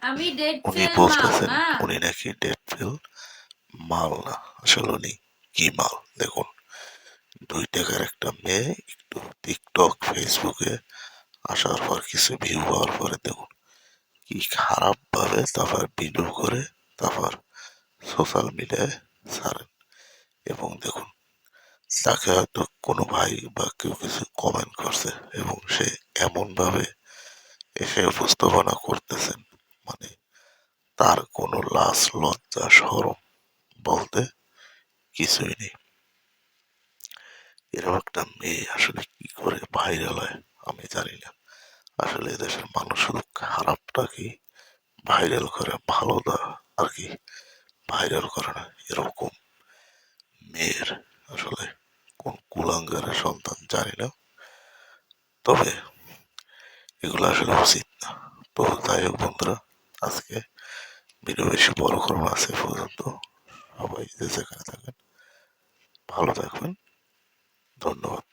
আমি ডেট উনি ফেল মাল বলতেছেন না। উনি নাকি ডেট ফেল মাল না, আসলে উনি কি মাল দেখুন। 2 টাকার একটা মেয়ে একটু টিকটক ফেসবুকে আসার পর কিছু ভিউ হওয়ার পরে দেখুন কি খারাপ ভাবে তারপর ভিডিও করে তারপর সোশ্যাল মিডিয়ায় ছাড়েন। এবং দেখুন তাকে হয়তো কোনো ভাই বা কেউ কিছু কমেন্ট করছে এবং সে এমন ভাবে এসে উপস্থাপনা করতেছেন, মানে তার কোনো লাজ লজ্জা শরম বলতে কিছুই নেই। এরকম একটা মেয়ে আসলে কি করে ভাইরাল হয় আমি জানি না। আসলে এদেশের মানুষ শুধু খারাপটাকে ভাইরাল করে, ভালোটা আর কি ভাইরাল করে না। এরকম মেয়ের আসলে কোন কুলাঙ্গারের সন্তান জানি না, তবে এগুলো আসলে উচিত না। তো যাই হোক বন্ধুরা, আজকে ভিডিও বেশি বড় করবো না, আজকে পর্যন্ত। সবাই যে যেখানে থাকেন ভালো থাকবেন, ধন্যবাদ।